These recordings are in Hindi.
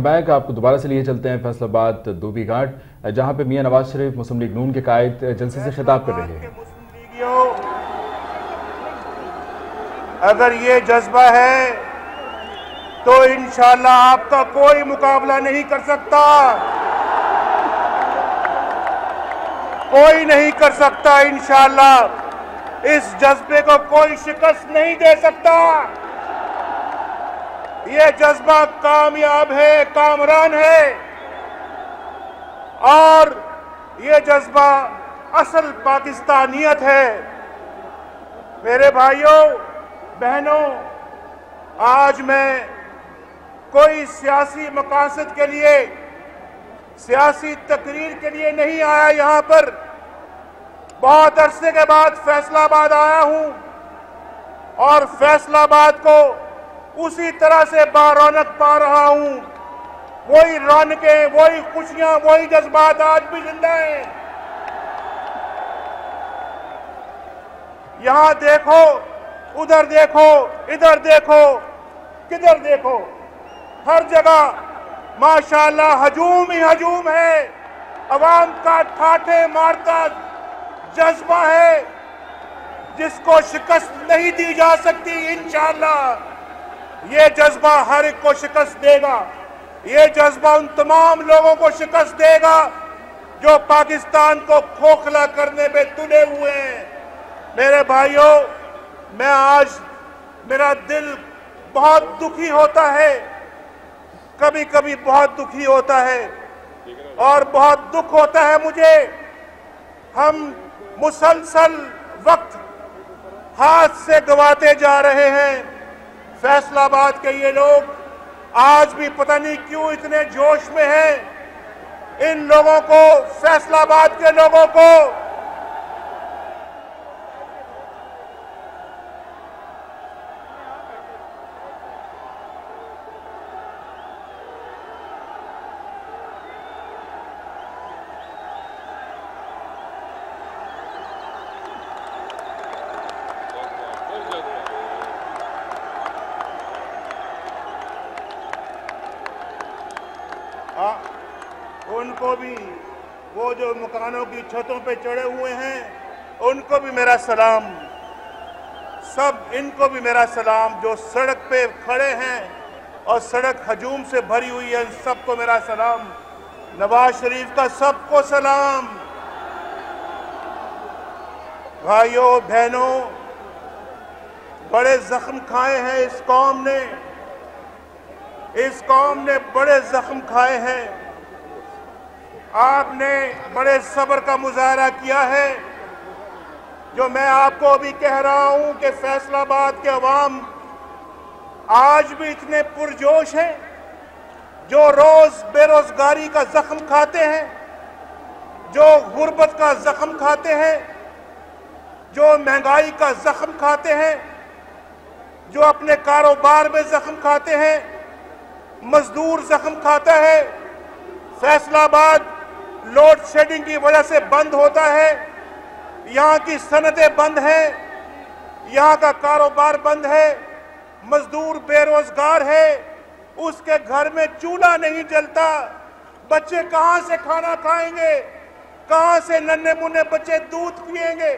बैक आपको दोबारा से लिए चलते हैं फैसलाबाद धोबी घाट, जहां पे मियां नवाज शरीफ मुस्लिम लीग नून के कायद जलसे से खिताब कर रहे हैं। अगर ये जज्बा है तो इंशाअल्लाह आपका कोई मुकाबला नहीं कर सकता, कोई नहीं कर सकता। इंशाअल्लाह इस जज्बे को कोई शिकस्त नहीं दे सकता। ये जज्बा कामयाब है, कामरान है, और ये जज्बा असल पाकिस्तानियत है। मेरे भाइयों बहनों, आज मैं कोई सियासी मकासद के लिए, सियासी तकरीर के लिए नहीं आया। यहां पर बहुत अरसे के बाद फैसलाबाद आया हूं और फैसलाबाद को उसी तरह से बारौनक पा रहा हूं। वही रौनकें, वही खुशियां, वही जज्बात आज भी जिंदा हैं। यहां देखो, उधर देखो, इधर देखो, किधर देखो, हर जगह माशाअल्लाह हजूम ही हजूम है। अवाम का ठाठे मारता जज्बा है जिसको शिकस्त नहीं दी जा सकती। इंशाअल्लाह ये जज्बा हर एक को शिकस्त देगा। ये जज्बा उन तमाम लोगों को शिकस्त देगा जो पाकिस्तान को खोखला करने पे तुले हुए हैं। मेरे भाइयों, मैं आज, मेरा दिल बहुत दुखी होता है, कभी कभी बहुत दुखी होता है और बहुत दुख होता है मुझे। हम मुसलसल वक्त हाथ से गंवाते जा रहे हैं। फैसलाबाद के ये लोग आज भी पता नहीं क्यों इतने जोश में हैं। इन लोगों को, फैसलाबाद के लोगों को उनको भी, वो जो मकानों की छतों पे चढ़े हुए हैं, उनको भी मेरा सलाम। सब इनको भी मेरा सलाम। जो सड़क पे खड़े हैं और सड़क हजूम से भरी हुई है, सबको मेरा सलाम। नवाज शरीफ का सबको सलाम। भाइयों बहनों, बड़े जख्म खाए हैं इस कौम ने, इस कौम ने बड़े जख्म खाए हैं। आपने बड़े सब्र का मुजाहरा किया है। जो मैं आपको अभी कह रहा हूं कि फैसलाबाद के अवाम आज भी इतने पुरजोश हैं, जो रोज बेरोजगारी का जख्म खाते हैं, जो गुर्बत का जख्म खाते हैं, जो महंगाई का जख्म खाते हैं, जो अपने कारोबार में जख्म खाते हैं, मजदूर जख्म खाता है। फैसलाबाद लोड शेडिंग की वजह से बंद होता है, यहाँ की सनतें बंद हैं, यहाँ का कारोबार बंद है, मजदूर बेरोजगार है, उसके घर में चूल्हा नहीं जलता। बच्चे कहाँ से खाना खाएंगे, कहाँ से नन्हे मुन्ने बच्चे दूध पिएंगे,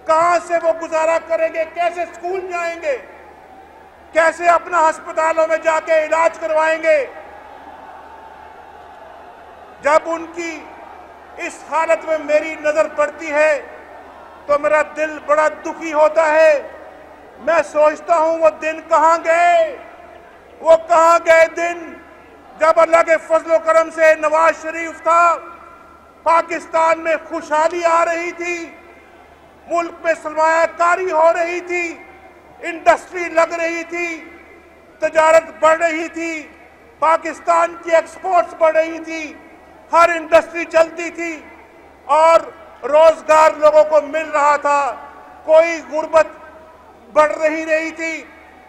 कहाँ से वो गुजारा करेंगे, कैसे स्कूल जाएंगे, कैसे अपना अस्पतालों में जाके इलाज करवाएंगे। जब उनकी इस हालत में मेरी नजर पड़ती है तो मेरा दिल बड़ा दुखी होता है। मैं सोचता हूं वो दिन कहां गए, वो कहां गए दिन जब अल्लाह के फजलो करम से नवाज शरीफ था, पाकिस्तान में खुशहाली आ रही थी, मुल्क में सरमायाकारी हो रही थी, इंडस्ट्री लग रही थी, तजारत बढ़ रही थी, पाकिस्तान की एक्सपोर्ट्स बढ़ रही थी, हर इंडस्ट्री चलती थी और रोजगार लोगों को मिल रहा था। कोई गुर्बत बढ़ रही थी।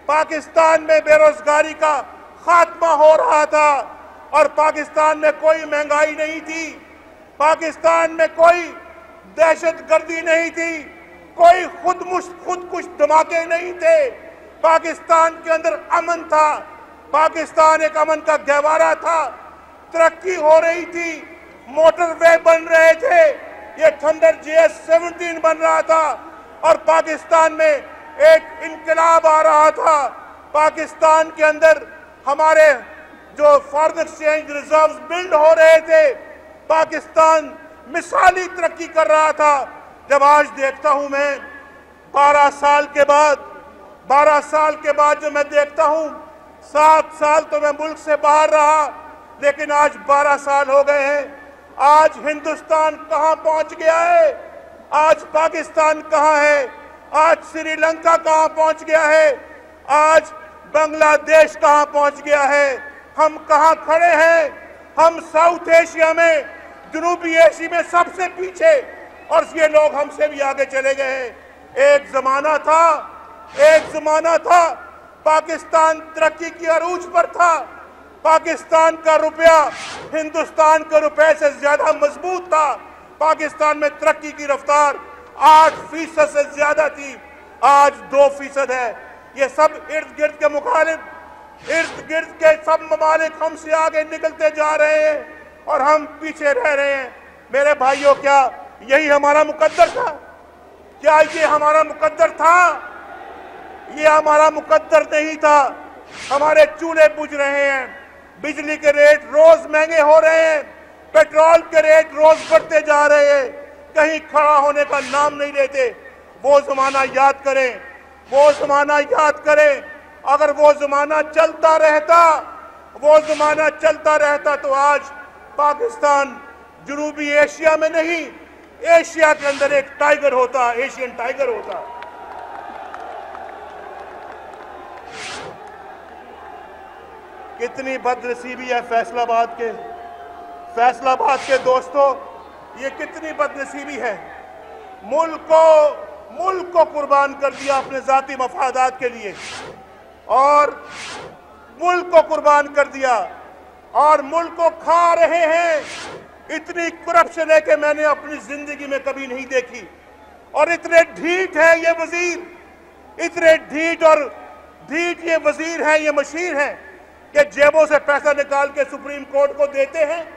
पाकिस्तान में बेरोजगारी का खात्मा हो रहा था और पाकिस्तान में कोई महंगाई नहीं थी, पाकिस्तान में कोई दहशतगर्दी नहीं थी, कोई खुदकुश धमाके नहीं थे, पाकिस्तान के अंदर अमन था। पाकिस्तान एक अमन का गहवारा था, तरक्की हो रही थी, मोटरवे बन रहे थे, ये थंडर JS-17 बन रहा था और पाकिस्तान में एक इनकलाब आ रहा था। पाकिस्तान के अंदर हमारे जो फॉरेन एक्सचेंज रिजर्व्स बिल्ड हो रहे थे, पाकिस्तान मिसाली तरक्की कर रहा था। जब आज देखता हूं मैं 12 साल के बाद जो मैं देखता हूं, 7 साल तो मैं मुल्क से बाहर रहा, लेकिन आज 12 साल हो गए हैं। आज हिंदुस्तान कहां पहुंच गया है, आज पाकिस्तान कहां है, आज श्रीलंका कहां पहुंच गया है, आज बांग्लादेश कहां पहुंच गया है, हम कहां खड़े हैं। हम साउथ एशिया में, जनूबी एशिया में सबसे पीछे, और ये लोग हमसे भी आगे चले गए हैं। एक जमाना था पाकिस्तान तरक्की की अरूज पर था। पाकिस्तान का रुपया हिंदुस्तान के रुपए से ज्यादा मजबूत था। पाकिस्तान में तरक्की की रफ्तार 8% से ज्यादा थी, आज 2% है। ये सब इर्द गिर्द के मुखालिफ, इर्द गिर्द के सब ममालिक हमसे आगे निकलते जा रहे हैं और हम पीछे रह रहे हैं। मेरे भाइयों, क्या यही हमारा मुकद्दर था? क्या ये हमारा मुकद्दर था? ये हमारा मुकद्दर नहीं था। हमारे चूल्हे बुझ रहे हैं, बिजली के रेट रोज महंगे हो रहे हैं, पेट्रोल के रेट रोज बढ़ते जा रहे हैं, कहीं खड़ा होने का नाम नहीं लेते। वो जमाना याद करें, वो जमाना याद करें। अगर वो जमाना चलता रहता तो आज पाकिस्तान जनूबी एशिया में नहीं, एशिया के अंदर एक टाइगर होता, एशियन टाइगर होता। कितनी बदनसीबी है फैसलाबाद के दोस्तों, ये कितनी बदनसीबी है। मुल्क को कुर्बान कर दिया अपने जाती मफादात के लिए, और मुल्क को कुर्बान कर दिया और मुल्क को खा रहे हैं। इतनी करप्शन है कि मैंने अपनी जिंदगी में कभी नहीं देखी। और इतने ढीठ है ये वजीर, इतने ढीठ ये वजीर हैं, ये मशीर हैं कि जेबों से पैसा निकाल के सुप्रीम कोर्ट को देते हैं।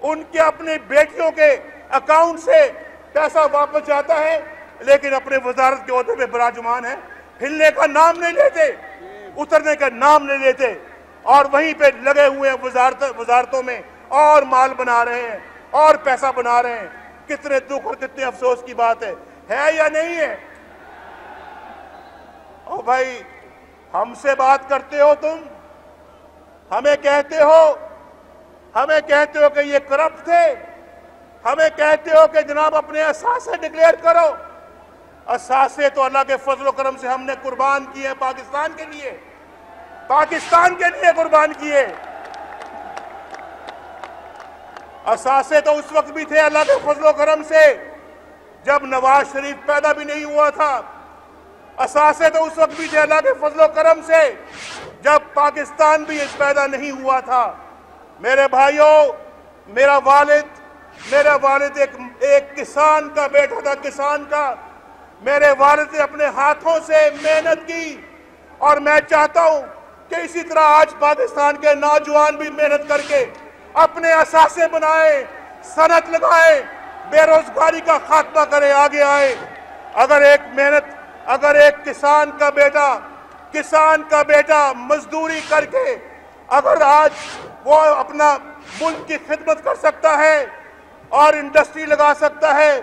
उनके अपनी बेटियों के अकाउंट से पैसा वापस जाता है, लेकिन अपने वजारत के ओहदे पे विराजमान है, हिलने का नाम नहीं लेते, उतरने का नाम नहीं लेते, और वहीं पे लगे हुए हैं वजारतों में, और माल बना रहे हैं और पैसा बना रहे हैं। कितने दुख और कितने अफसोस की बात है या नहीं है? ओ भाई, हमसे बात करते हो तुम, हमें कहते हो कि ये करप्ट थे, हमें कहते हो कि जनाब अपने असासे डिक्लेयर करो। असासे तो अल्लाह के फजल करम से हमने कुर्बान किए, पाकिस्तान के लिए कुर्बान किए। असासे तो उस वक्त भी थे अल्लाह के फजल करम से जब नवाज शरीफ पैदा भी नहीं हुआ था। असासे तो उस वक्त भी थे अल्लाह के फजल करम से जब पाकिस्तान भी पैदा नहीं हुआ था। मेरे भाइयों, मेरा वालिद एक किसान का बेटा था, किसान का। मेरे वालिद ने अपने हाथों से मेहनत की, और मैं चाहता हूं कि इसी तरह आज पाकिस्तान के नौजवान भी मेहनत करके अपने असासे बनाए, सनत लगाए, बेरोजगारी का खात्मा करे, आगे आए। अगर एक किसान का बेटा मजदूरी करके अगर आज वो अपना मुल्क की खिदमत कर सकता है और इंडस्ट्री लगा सकता है,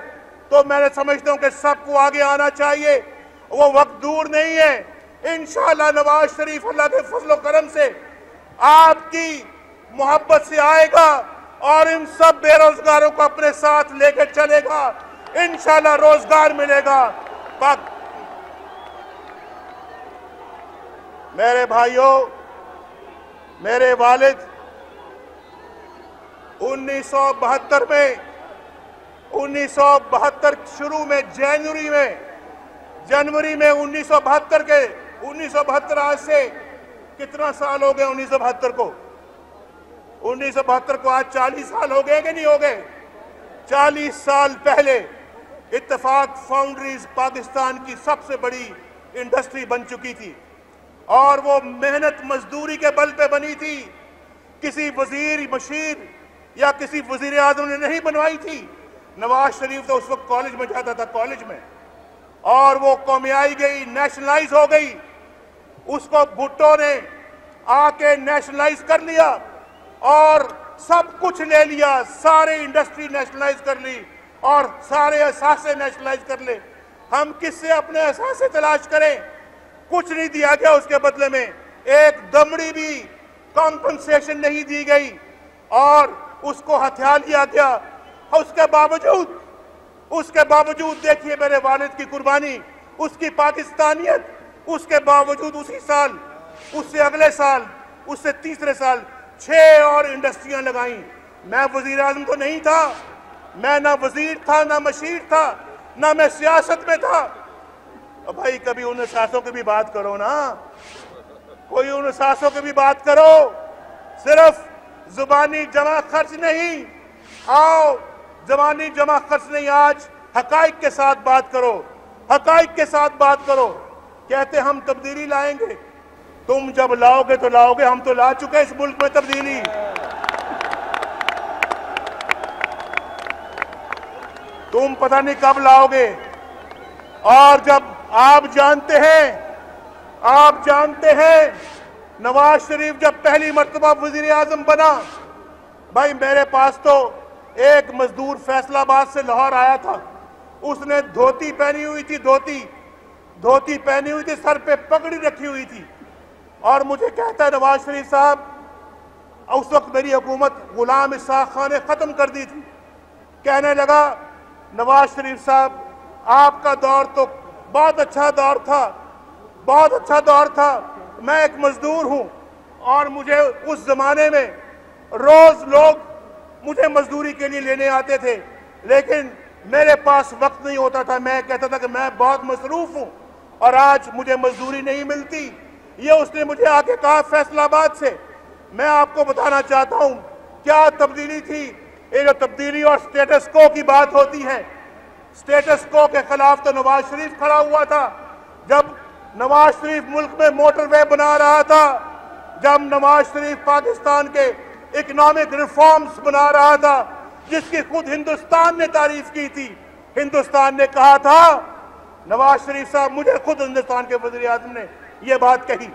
तो मैं समझता हूं कि सबको आगे आना चाहिए। वो वक्त दूर नहीं है। इंशाअल्लाह नवाज शरीफ अल्लाह के फजल करम से आपकी मोहब्बत से आएगा और इन सब बेरोजगारों को अपने साथ लेकर चलेगा। इंशाअल्लाह रोजगार मिलेगा। मेरे भाइयों, मेरे वालिद 1972 शुरू में जनवरी में 1972 आज से कितना साल हो गए? 1972 को आज 40 साल हो गए कि नहीं हो गए? 40 साल पहले इत्तेफाक फाउंड्रीज पाकिस्तान की सबसे बड़ी इंडस्ट्री बन चुकी थी। और वो मेहनत मजदूरी के बल पे बनी थी, किसी वजीर मशीर या किसी वजीर आजम ने नहीं बनवाई थी। नवाज शरीफ तो उस वक्त कॉलेज में जाता था, कॉलेज में, और वो कौमियाई गई, नेशनलाइज हो गई। उसको भुट्टो ने आके नेशनलाइज कर लिया और सब कुछ ले लिया, सारे इंडस्ट्री नेशनलाइज कर ली और सारे असासे नेशनलाइज कर ले। हम किससे अपने असासे तलाश करें? कुछ नहीं दिया गया उसके बदले में, एक दमड़ी भी कॉम्पनसेशन नहीं दी गई और उसको हथिया लिया गया। उसके बावजूद देखिए मेरे वालिद की कुर्बानी, उसकी पाकिस्तानियत, उसके बावजूद उसी साल, उससे अगले साल, उससे तीसरे साल 6 और इंडस्ट्रियां लगाई। मैं वजीर आजम तो नहीं था, मैं ना वजीर था, ना मशीर था, ना मैं सियासत में था। और भाई कभी उन सासों की भी बात करो ना, कोई उन सासों की भी बात करो, सिर्फ जुबानी जमा खर्च नहीं। आओ जबानी जमा खर्च नहीं, आज हकाइक के साथ बात करो, हकाइक के साथ बात करो। कहते हम तब्दीली लाएंगे, तुम जब लाओगे तो लाओगे, हम तो ला चुके इस मुल्क में तब्दीली। तुम पता नहीं कब लाओगे। और जब आप जानते हैं नवाज शरीफ जब पहली मर्तबा वजीर आजम बना, भाई मेरे पास तो एक मजदूर फैसलाबाद से लाहौर आया था, उसने धोती पहनी हुई थी, धोती पहनी हुई थी, सर पे पगड़ी रखी हुई थी, और मुझे कहता है नवाज शरीफ साहब, उस वक्त मेरी हुकूमत गुलाम इसहाक खान ने खत्म कर दी थी, कहने लगा नवाज शरीफ साहब आपका दौर तो बहुत अच्छा दौर था, बहुत अच्छा दौर था, मैं एक मजदूर हूं और मुझे उस जमाने में रोज लोग मुझे मजदूरी के लिए लेने आते थे, लेकिन मेरे पास वक्त नहीं होता था, मैं कहता था कि मैं बहुत मसरूफ हूं और आज मुझे मजदूरी नहीं मिलती। ये उसने मुझे आके कहा फैसलाबाद से। मैं आपको बताना चाहता हूं क्या तब्दीली थी। ये जो तब्दीली और स्टेटस को की बात होती है, स्टेटस को के खिलाफ तो नवाज शरीफ खड़ा हुआ था। जब नवाज शरीफ मुल्क में मोटरवे बना रहा था, जब नवाज शरीफ पाकिस्तान के इकोनॉमिक रिफॉर्म्स बना रहा था, जिसकी खुद हिंदुस्तान ने तारीफ की थी, हिंदुस्तान ने कहा था, नवाज शरीफ साहब, मुझे खुद हिंदुस्तान के वज़ीर आज़म ने यह बात कही,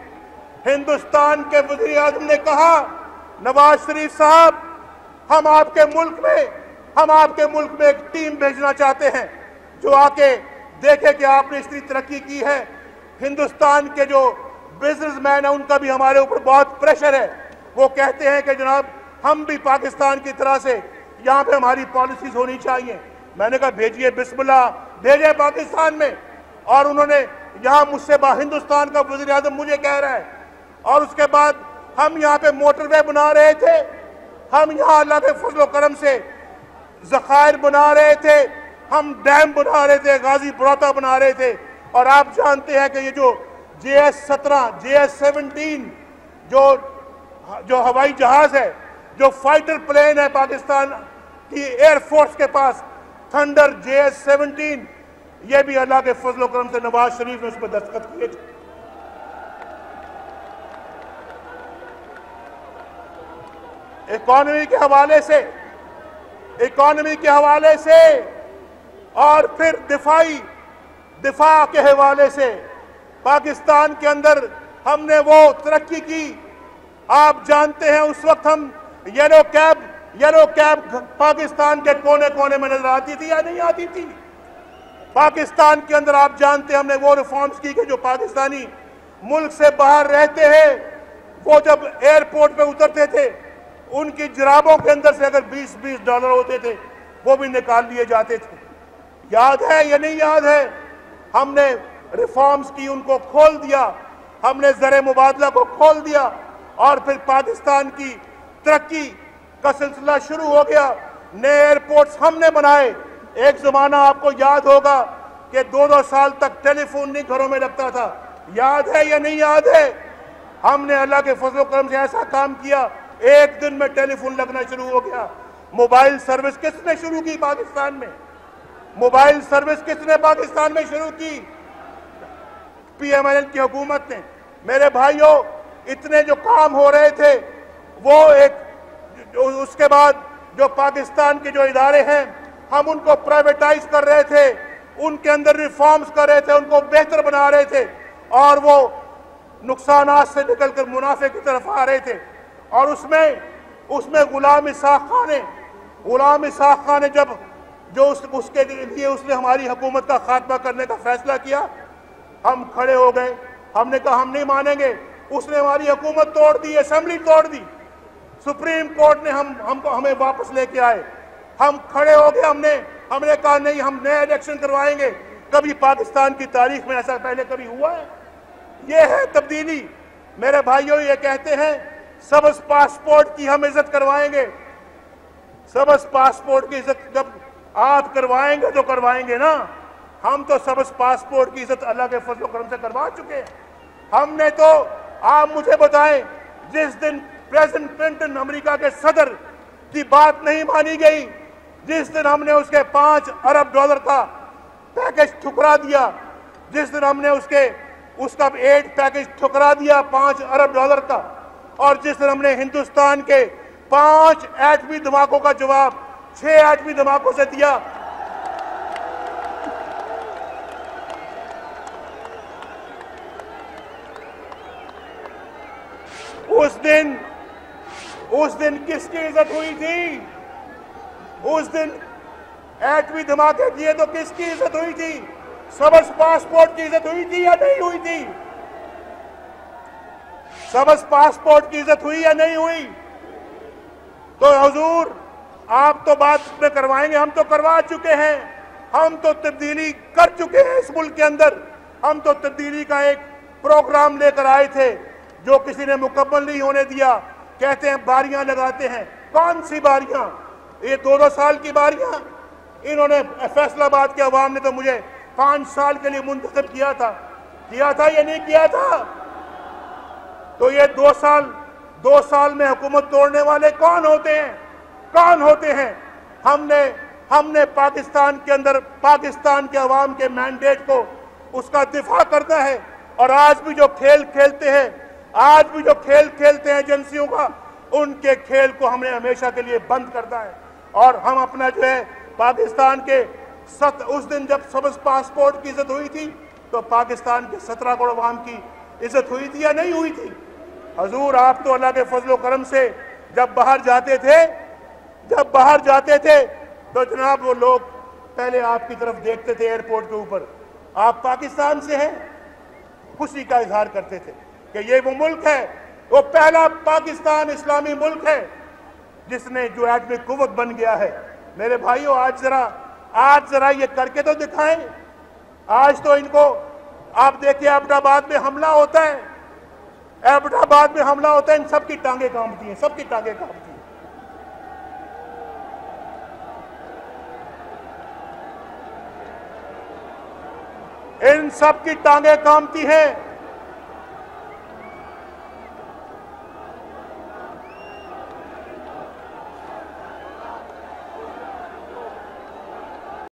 हिंदुस्तान के वज़ीर आज़म ने कहा नवाज शरीफ साहब हम आपके मुल्क में एक टीम भेजना चाहते हैं जो आके देखे कि आपने इतनी तरक्की की है। हिंदुस्तान के जो बिजनेसमैन है उनका भी हमारे ऊपर बहुत प्रेशर है, वो कहते हैं कि जनाब हम भी पाकिस्तान की तरह से यहाँ पे हमारी पॉलिसीज होनी चाहिए। मैंने कहा भेजिए, बिस्मिल्लाह भेजे पाकिस्तान में। और उन्होंने यहाँ मुझसे हिंदुस्तान का वज़ीर आज़म मुझे कह रहा है, और उसके बाद हम यहाँ पे मोटरवे बना रहे थे, हम यहाँ अल्लाह के फजल करम से ज़खायर बना रहे थे, हम डैम बना रहे थे, गाजी बरौता बना रहे थे। और आप जानते हैं कि ये जो JS-17, JS-17 जो हवाई जहाज है, जो फाइटर प्लेन है पाकिस्तान की एयरफोर्स के पास, थंडर JS-17, ये भी अल्लाह के फजल करम से नवाज शरीफ ने उस पर दस्तखत किए थे। इकॉनमी के हवाले से और फिर दिफा के हवाले से पाकिस्तान के अंदर हमने वो तरक्की की। आप जानते हैं उस वक्त हम येलो कैब पाकिस्तान के कोने कोने में नजर आती थी या नहीं आती थी। पाकिस्तान के अंदर आप जानते हैं हमने वो रिफॉर्म्स की कि जो पाकिस्तानी मुल्क से बाहर रहते हैं, वो जब एयरपोर्ट पे उतरते थे, उनकी जराबों के अंदर से अगर $20 होते थे वो भी निकाल लिए जाते थे। याद है या नहीं याद है? हमने रिफॉर्म्स की, उनको खोल दिया, हमने ज़र मुबादला को खोल दिया और फिर पाकिस्तान की तरक्की का सिलसिला शुरू हो गया। नए एयरपोर्ट्स हमने बनाए। एक ज़माना आपको याद होगा कि 2-2 साल तक टेलीफोन नहीं घरों में लगता था। याद है या नहीं याद है? हमने अल्लाह के फजल करम से ऐसा काम किया, एक दिन में टेलीफोन लगना शुरू हो गया। मोबाइल सर्विस किसने शुरू की पाकिस्तान में? मोबाइल सर्विस किसने पाकिस्तान में शुरू की? PMLN की हुकूमत ने। मेरे भाइयों, इतने जो काम हो रहे थे वो उसके बाद जो पाकिस्तान के जो इदारे हैं हम उनको प्राइवेटाइज कर रहे थे, उनके अंदर रिफॉर्म्स कर रहे थे, उनको बेहतर बना रहे थे और वो नुकसानात से निकलकर मुनाफे की तरफ आ रहे थे। और उसमें गुलाम इसाक खान ने जब जो उसके लिए उसने हमारी हुकूमत का खात्मा करने का फैसला किया, हम खड़े हो गए। हमने कहा हम नहीं मानेंगे। उसने हमारी हुकूमत तोड़ दी, असेंबली तोड़ दी, सुप्रीम कोर्ट ने हमें वापस लेके आए। हम खड़े हो गए, हमने कहा नहीं, हम नए इलेक्शन करवाएंगे। कभी पाकिस्तान की तारीख में ऐसा पहले कभी हुआ है? ये है तब्दीली। मेरे भाइयों, ये कहते हैं सबज पासपोर्ट की हम इज्जत करवाएंगे। सबज पासपोर्ट की इज्जत जब आप करवाएंगे तो करवाएंगे ना। हम तो सबज पासपोर्ट की इज्जत अल्लाह के फजल करम से करवा चुके हैं। हमने तो, आप मुझे बताएं, जिस दिन प्रेसिडेंट क्लिंटन अमेरिका के सदर की बात नहीं मानी गई, जिस दिन हमने उसके $5 अरब का पैकेज ठुकरा दिया, जिस दिन हमने उसका एड पैकेज ठुकरा दिया $5 अरब का, और जिस दिन हमने हिंदुस्तान के 5 एटमी धमाकों का जवाब 6 एटमी धमाकों से दिया, उस दिन किसकी इज्जत हुई थी? उस दिन एटमी धमाके किए तो किसकी इज्जत हुई थी? सबज पासपोर्ट की इज्जत हुई थी या नहीं हुई थी? सबज पासपोर्ट की इज्जत हुई या नहीं हुई? तो हुजूर, आप तो बात में करवाएंगे, हम तो करवा चुके हैं। हम तो तब्दीली कर चुके हैं इस मुल्क के अंदर। हम तो तब्दीली का एक प्रोग्राम लेकर आए थे जो किसी ने मुकम्मल नहीं होने दिया। कहते हैं बारियां लगाते हैं। कौन सी बारियां? ये 2-2 साल की बारियां। इन्होंने, फैसलाबाद के अवाम ने तो मुझे 5 साल के लिए मुंतखब किया था या नहीं किया था? तो ये 2 साल में हुकूमत तोड़ने वाले कौन होते हैं? कौन होते हैं? हमने पाकिस्तान के अंदर पाकिस्तान के अवाम के मैंडेट को उसका दिफा करना है। और आज भी जो खेल खेलते हैं एजेंसियों का, उनके खेल को हमने हमेशा के लिए बंद करना है। और हम अपना जो है पाकिस्तान के उस दिन जब सबज पासपोर्ट की इज्जत हुई थी तो पाकिस्तान के 17 करोड़ अवाम की इज्जत हुई थी या नहीं हुई थी? हजूर, आप तो अल्लाह के फजलो करम से जब बाहर जाते थे तो जनाब वो लोग पहले आपकी तरफ देखते थे एयरपोर्ट के ऊपर, आप पाकिस्तान से हैं, खुशी का इजहार करते थे कि ये वो मुल्क है, वो पहला पाकिस्तान इस्लामी मुल्क है जिसने जो एटमी कुव्वत बन गया है। मेरे भाइयों, आज जरा ये करके तो दिखाएं। आज तो इनको आप देखिए, एबटाबाद में हमला होता है, इन सबकी टांगे कांपती हैं, सबकी टांगे कांपती हैं। इन सबकी टांगे कांपती हैं।